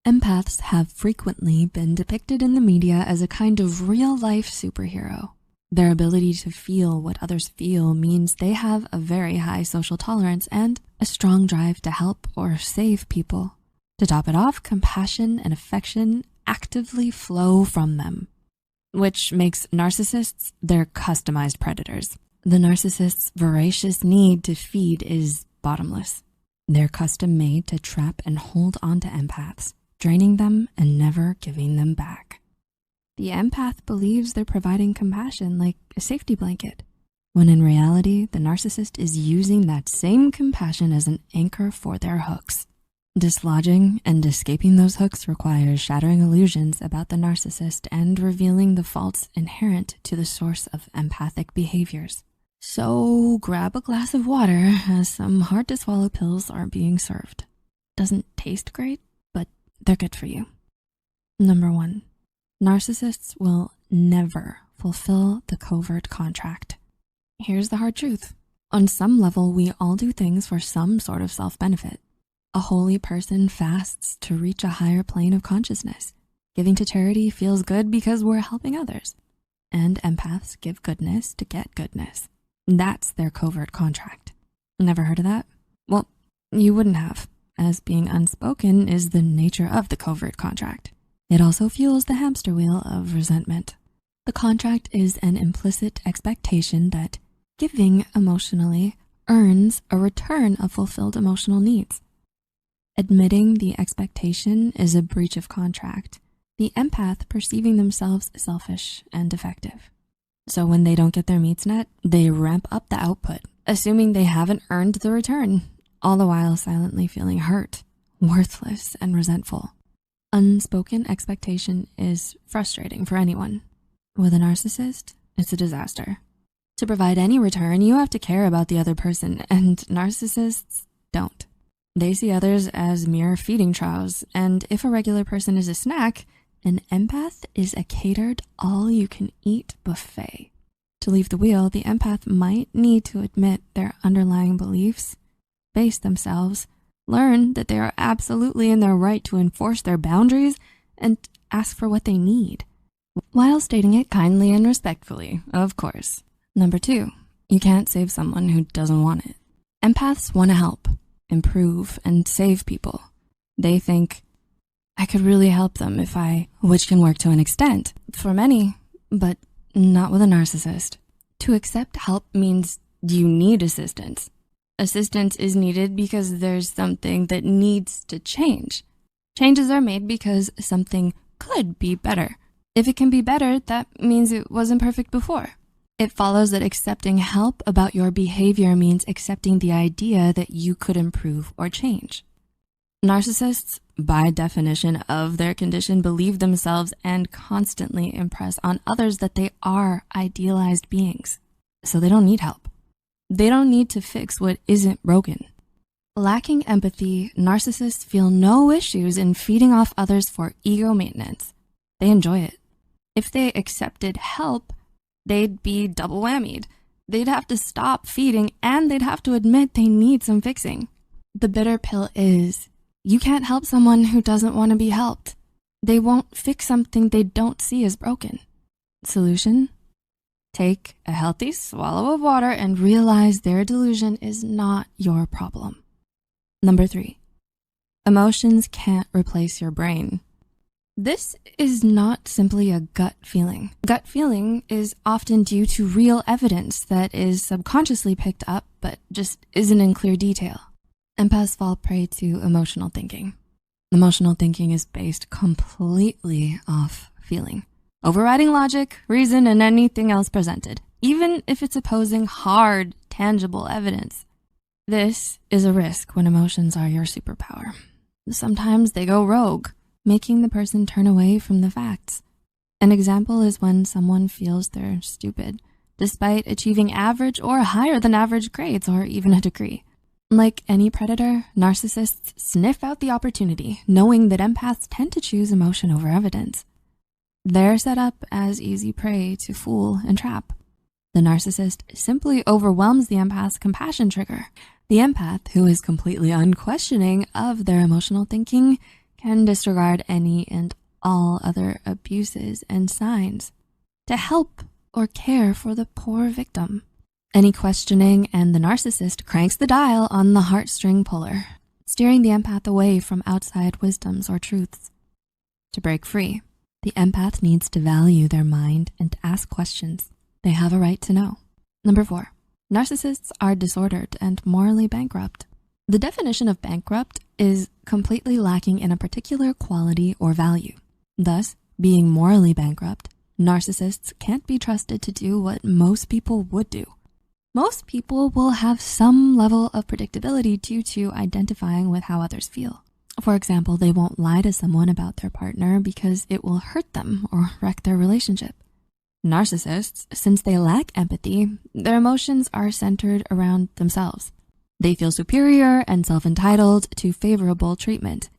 Empaths have frequently been depicted in the media as a kind of real-life superhero. Their ability to feel what others feel means they have a very high social tolerance and a strong drive to help or save people. To top it off, compassion and affection actively flow from them, which makes narcissists their customized predators. The narcissist's voracious need to feed is bottomless. They're custom made to trap and hold on to empaths, draining them and never giving them back. The empath believes they're providing compassion like a safety blanket, when in reality, the narcissist is using that same compassion as an anchor for their hooks. Dislodging and escaping those hooks requires shattering illusions about the narcissist and revealing the faults inherent to the source of empathic behaviors. So grab a glass of water as some hard to swallow pills are being served. Doesn't taste great, but they're good for you. Number 1, narcissists will never fulfill the covert contract. Here's the hard truth. On some level, we all do things for some sort of self-benefit. A holy person fasts to reach a higher plane of consciousness. Giving to charity feels good because we're helping others. And empaths give goodness to get goodness. That's their covert contract. Never heard of that? Well, you wouldn't have, as being unspoken is the nature of the covert contract. It also fuels the hamster wheel of resentment. The contract is an implicit expectation that giving emotionally earns a return of fulfilled emotional needs. Admitting the expectation is a breach of contract, the empath perceiving themselves selfish and defective. So when they don't get their needs met, they ramp up the output, assuming they haven't earned the return, all the while silently feeling hurt, worthless, and resentful. Unspoken expectation is frustrating for anyone. With a narcissist, it's a disaster. To provide any return, you have to care about the other person, and narcissists don't. They see others as mere feeding troughs, and if a regular person is a snack, an empath is a catered all-you-can-eat buffet. To leave the wheel, the empath might need to admit their underlying beliefs, face themselves, learn that they are absolutely in their right to enforce their boundaries, and ask for what they need, while stating it kindly and respectfully, of course. Number 2, you can't save someone who doesn't want it. Empaths want to help, improve, and save people. They think, I could really help them if which can work to an extent for many, but not with a narcissist. To accept help means you need assistance. Assistance is needed because there's something that needs to change. Changes are made because something could be better. If it can be better, that means it wasn't perfect before. It follows that accepting help about your behavior means accepting the idea that you could improve or change. Narcissists, by definition of their condition, believe themselves and constantly impress on others that they are idealized beings. So they don't need help. They don't need to fix what isn't broken. Lacking empathy, narcissists feel no issues in feeding off others for ego maintenance. They enjoy it. If they accepted help, they'd be double whammied. They'd have to stop feeding and they'd have to admit they need some fixing. The bitter pill is, you can't help someone who doesn't want to be helped. They won't fix something they don't see as broken. Solution? Take a healthy swallow of water and realize their delusion is not your problem. Number 3, emotions can't replace your brain. This is not simply a gut feeling. Gut feeling is often due to real evidence that is subconsciously picked up, but just isn't in clear detail. Empaths fall prey to emotional thinking. Emotional thinking is based completely off feeling, overriding logic, reason, and anything else presented, even if it's opposing hard, tangible evidence. This is a risk when emotions are your superpower. Sometimes they go rogue, making the person turn away from the facts. An example is when someone feels they're stupid, despite achieving average or higher than average grades or even a degree. Like any predator, narcissists sniff out the opportunity, knowing that empaths tend to choose emotion over evidence. They're set up as easy prey to fool and trap. The narcissist simply overwhelms the empath's compassion trigger. The empath, who is completely unquestioning of their emotional thinking, can disregard any and all other abuses and signs to help or care for the poor victim. Any questioning and the narcissist cranks the dial on the heartstring puller, steering the empath away from outside wisdoms or truths. To break free, the empath needs to value their mind and to ask questions they have a right to know. Number 4, narcissists are disordered and morally bankrupt. The definition of bankrupt is completely lacking in a particular quality or value. Thus, being morally bankrupt, narcissists can't be trusted to do what most people would do. Most people will have some level of predictability due to identifying with how others feel. For example, they won't lie to someone about their partner because it will hurt them or wreck their relationship. Narcissists, since they lack empathy, their emotions are centered around themselves. They feel superior and self-entitled to favorable treatment.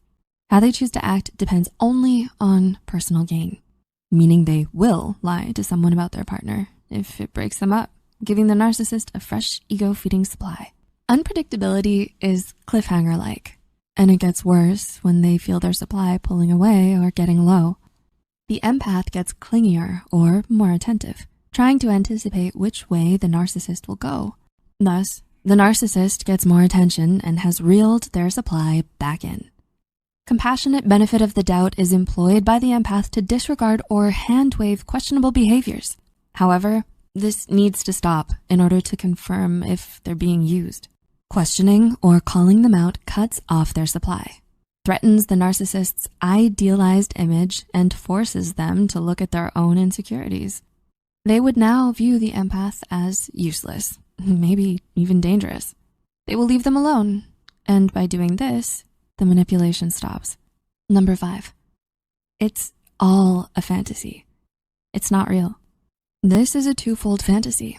How they choose to act depends only on personal gain, meaning they will lie to someone about their partner if it breaks them up, giving the narcissist a fresh ego-feeding supply. Unpredictability is cliffhanger-like, and it gets worse when they feel their supply pulling away or getting low. The empath gets clingier or more attentive, trying to anticipate which way the narcissist will go. Thus, the narcissist gets more attention and has reeled their supply back in. Compassionate benefit of the doubt is employed by the empath to disregard or hand-wave questionable behaviors. However, this needs to stop in order to confirm if they're being used. Questioning or calling them out cuts off their supply, threatens the narcissist's idealized image, and forces them to look at their own insecurities. They would now view the empath as useless, maybe even dangerous. They will leave them alone, and by doing this, the manipulation stops. Number 5, it's all a fantasy. It's not real. This is a twofold fantasy.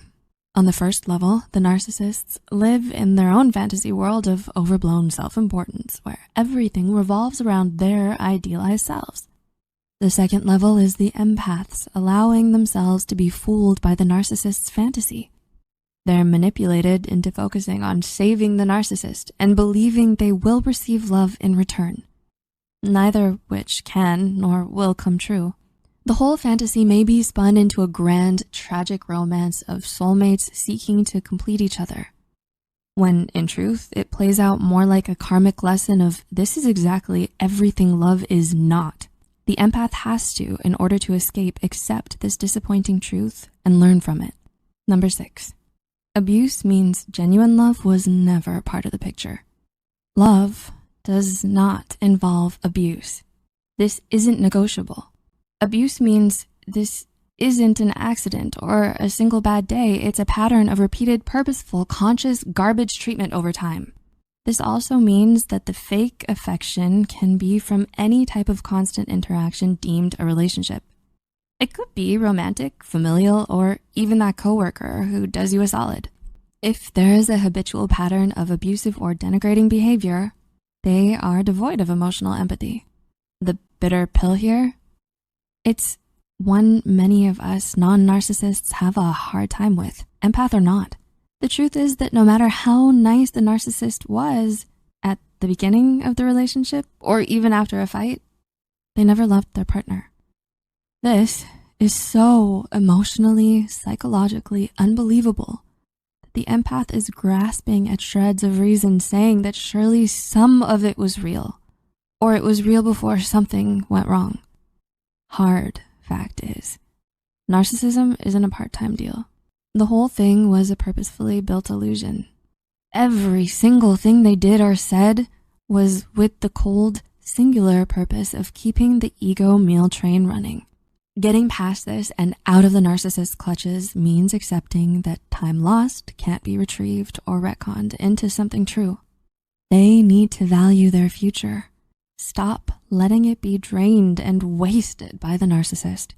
On the first level, the narcissists live in their own fantasy world of overblown self-importance, where everything revolves around their idealized selves. The second level is the empaths allowing themselves to be fooled by the narcissist's fantasy. They're manipulated into focusing on saving the narcissist and believing they will receive love in return, neither which can nor will come true. The whole fantasy may be spun into a grand, tragic romance of soulmates seeking to complete each other, when in truth, it plays out more like a karmic lesson of this is exactly everything love is not. The empath has to, in order to escape, accept this disappointing truth and learn from it. Number 6, abuse means genuine love was never part of the picture. Love does not involve abuse. This isn't negotiable. Abuse means this isn't an accident or a single bad day. It's a pattern of repeated, purposeful, conscious garbage treatment over time. This also means that the fake affection can be from any type of constant interaction deemed a relationship. It could be romantic, familial, or even that coworker who does you a solid. If there is a habitual pattern of abusive or denigrating behavior, they are devoid of emotional empathy. The bitter pill here, it's one many of us non-narcissists have a hard time with, empath or not. The truth is that no matter how nice the narcissist was at the beginning of the relationship or even after a fight, they never loved their partner. This is so emotionally, psychologically unbelievable that the empath is grasping at shreds of reason, saying that surely some of it was real, or it was real before something went wrong. Hard fact is, narcissism isn't a part-time deal. The whole thing was a purposefully built illusion. Every single thing they did or said was with the cold, singular purpose of keeping the ego meal train running. Getting past this and out of the narcissist's clutches means accepting that time lost can't be retrieved or retconned into something true. They need to value their future. Stop letting it be drained and wasted by the narcissist.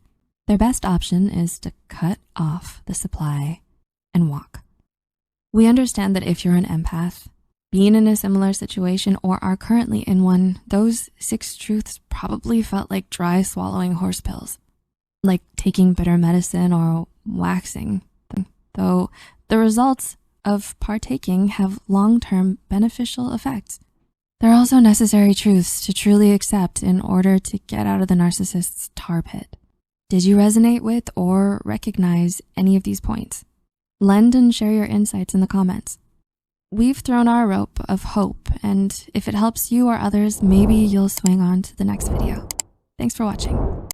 Their best option is to cut off the supply and walk. We understand that if you're an empath, being in a similar situation or are currently in one, those 6 truths probably felt like dry swallowing horse pills, like taking bitter medicine or waxing, though the results of partaking have long-term beneficial effects. There are also necessary truths to truly accept in order to get out of the narcissist's tar pit. Did you resonate with or recognize any of these points? Lend and share your insights in the comments. We've thrown our rope of hope, and if it helps you or others, maybe you'll swing on to the next video. Thanks for watching.